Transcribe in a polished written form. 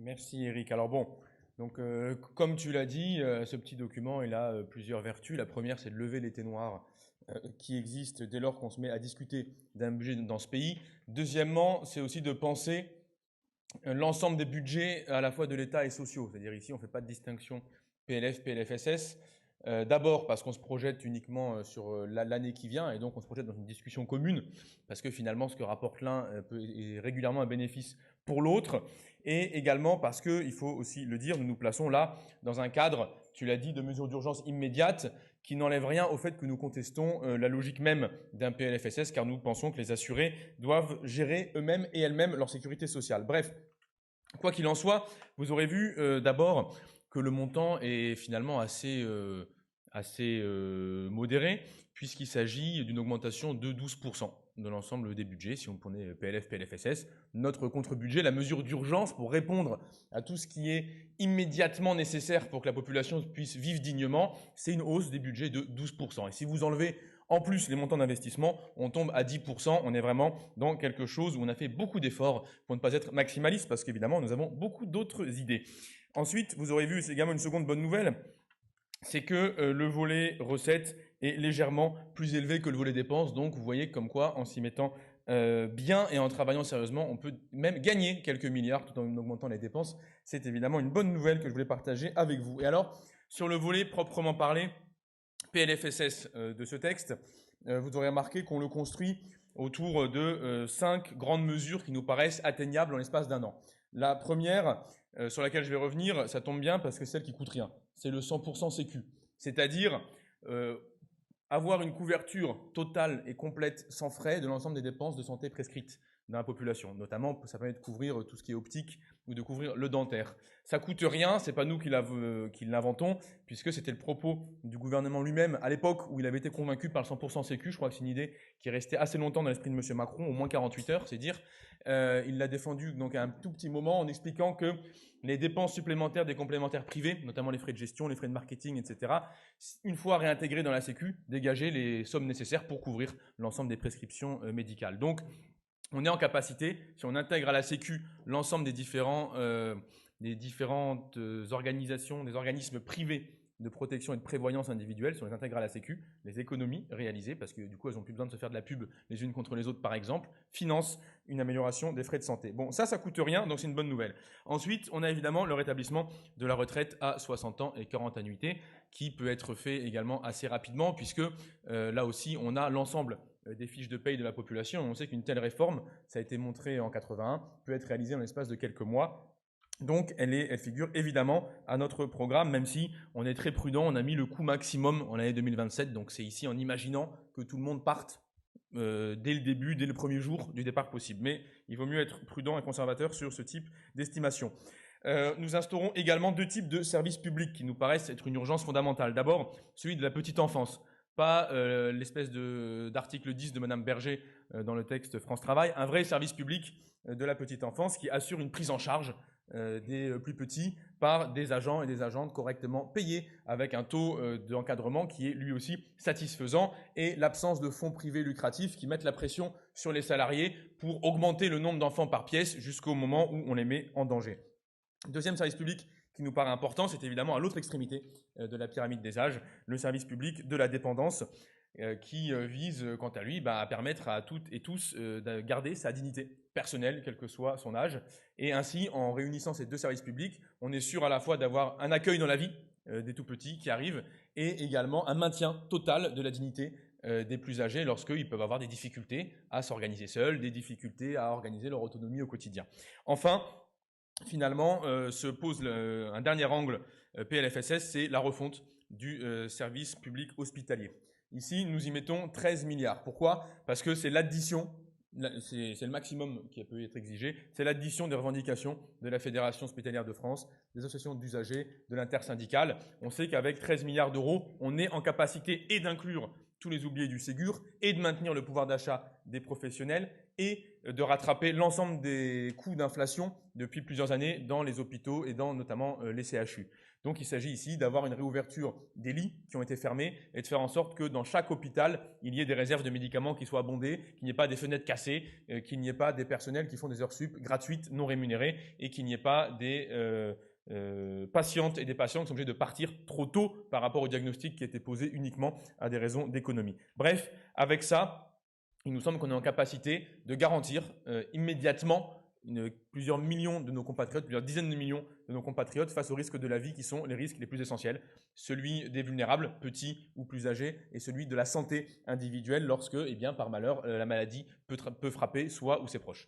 Merci Eric. Alors bon, donc comme tu l'as dit, ce petit document, il a plusieurs vertus. La première, c'est de lever les ténoirs qui existent dès lors qu'on se met à discuter d'un budget dans ce pays. Deuxièmement, c'est aussi de penser l'ensemble des budgets à la fois de l'État et sociaux. C'est-à-dire ici, on ne fait pas de distinction PLF, PLFSS. D'abord parce qu'on se projette uniquement sur l'année qui vient et donc on se projette dans une discussion commune parce que finalement ce que rapporte l'un est régulièrement un bénéfice pour l'autre et également parce que, il faut aussi le dire, nous nous plaçons là dans un cadre, tu l'as dit, de mesures d'urgence immédiates qui n'enlèvent rien au fait que nous contestons la logique même d'un PLFSS car nous pensons que les assurés doivent gérer eux-mêmes et elles-mêmes leur sécurité sociale. Bref, quoi qu'il en soit, vous aurez vu d'abord que le montant est finalement assez modéré, puisqu'il s'agit d'une augmentation de 12% de l'ensemble des budgets, si on prenait PLF, PLFSS. Notre contre-budget, la mesure d'urgence pour répondre à tout ce qui est immédiatement nécessaire pour que la population puisse vivre dignement, c'est une hausse des budgets de 12%. Et si vous enlevez en plus les montants d'investissement, on tombe à 10%. On est vraiment dans quelque chose où on a fait beaucoup d'efforts pour ne pas être maximaliste, parce qu'évidemment, nous avons beaucoup d'autres idées. Ensuite, vous aurez vu, c'est également une seconde bonne nouvelle, c'est que le volet recettes est légèrement plus élevé que le volet dépenses. Donc, vous voyez comme quoi, en s'y mettant bien et en travaillant sérieusement, on peut même gagner quelques milliards tout en augmentant les dépenses. C'est évidemment une bonne nouvelle que je voulais partager avec vous. Et alors, sur le volet proprement parlé, PLFSS de ce texte, vous aurez remarqué qu'on le construit autour de 5 grandes mesures qui nous paraissent atteignables en l'espace d'un an. La première, sur laquelle je vais revenir, ça tombe bien parce que c'est celle qui coûte rien. C'est le 100% Sécu. C'est-à-dire avoir une couverture totale et complète sans frais de l'ensemble des dépenses de santé prescrites dans la population. Notamment, ça permet de couvrir tout ce qui est optique ou de couvrir le dentaire. Ça coûte rien, c'est pas nous qui l'inventons, puisque c'était le propos du gouvernement lui-même à l'époque où il avait été convaincu par le 100% Sécu. Je crois que c'est une idée qui est restée assez longtemps dans l'esprit de M. Macron, au moins 48 heures, c'est dire. Il l'a défendu donc à un tout petit moment en expliquant que les dépenses supplémentaires des complémentaires privés, notamment les frais de gestion, les frais de marketing, etc., une fois réintégrés dans la Sécu, dégager les sommes nécessaires pour couvrir l'ensemble des prescriptions médicales. Donc, on est en capacité, si on intègre à la Sécu l'ensemble des différentes organisations, des organismes privés de protection et de prévoyance individuelle, si on les intègre à la Sécu, les économies réalisées, parce que du coup, elles n'ont plus besoin de se faire de la pub les unes contre les autres, par exemple, financent une amélioration des frais de santé. Bon, ça coûte rien, donc c'est une bonne nouvelle. Ensuite, on a évidemment le rétablissement de la retraite à 60 ans et 40 annuités, qui peut être fait également assez rapidement, puisque là aussi, on a l'ensemble des fiches de paye de la population. On sait qu'une telle réforme, ça a été montré en 81, peut être réalisée en l'espace de quelques mois. Donc, elle figure évidemment à notre programme, même si on est très prudent. On a mis le coût maximum en l'année 2027. Donc, c'est ici en imaginant que tout le monde parte dès le début, dès le premier jour du départ possible. Mais il vaut mieux être prudent et conservateur sur ce type d'estimation. Nous instaurons également 2 types de services publics qui nous paraissent être une urgence fondamentale. D'abord, celui de la petite enfance. Pas l'espèce d'article 10 de Madame Berger dans le texte France Travail, un vrai service public de la petite enfance qui assure une prise en charge des plus petits par des agents et des agentes correctement payés avec un taux d'encadrement qui est lui aussi satisfaisant et l'absence de fonds privés lucratifs qui mettent la pression sur les salariés pour augmenter le nombre d'enfants par pièce jusqu'au moment où on les met en danger. Deuxième service public qui nous paraît important, c'est évidemment à l'autre extrémité de la pyramide des âges, le service public de la dépendance qui vise, quant à lui, à permettre à toutes et tous de garder sa dignité personnelle, quel que soit son âge. Et ainsi, en réunissant ces 2 services publics, on est sûr à la fois d'avoir un accueil dans la vie des tout-petits qui arrivent et également un maintien total de la dignité des plus âgés lorsqu'ils peuvent avoir des difficultés à s'organiser seuls, des difficultés à organiser leur autonomie au quotidien. Enfin, finalement, se pose un dernier angle PLFSS, c'est la refonte du service public hospitalier. Ici, nous y mettons 13 milliards. Pourquoi? Parce que c'est l'addition, c'est le maximum qui peut être exigé, c'est l'addition des revendications de la Fédération hospitalière de France, des associations d'usagers, de l'intersyndicale. On sait qu'avec 13 milliards d'euros, on est en capacité et d'inclure tous les oubliés du Ségur et de maintenir le pouvoir d'achat des professionnels et de rattraper l'ensemble des coûts d'inflation depuis plusieurs années dans les hôpitaux et dans notamment les CHU. Donc il s'agit ici d'avoir une réouverture des lits qui ont été fermés et de faire en sorte que dans chaque hôpital, il y ait des réserves de médicaments qui soient abondées, qu'il n'y ait pas des fenêtres cassées, qu'il n'y ait pas des personnels qui font des heures sup gratuites, non rémunérées, et qu'il n'y ait pas des patientes et des patients qui sont obligés de partir trop tôt par rapport au diagnostic qui était posé uniquement à des raisons d'économie. Bref, avec ça, il nous semble qu'on est en capacité de garantir immédiatement plusieurs millions de nos compatriotes, plusieurs dizaines de millions de nos compatriotes face aux risques de la vie qui sont les risques les plus essentiels, celui des vulnérables, petits ou plus âgés, et celui de la santé individuelle lorsque, par malheur, la maladie peut frapper soi ou ses proches.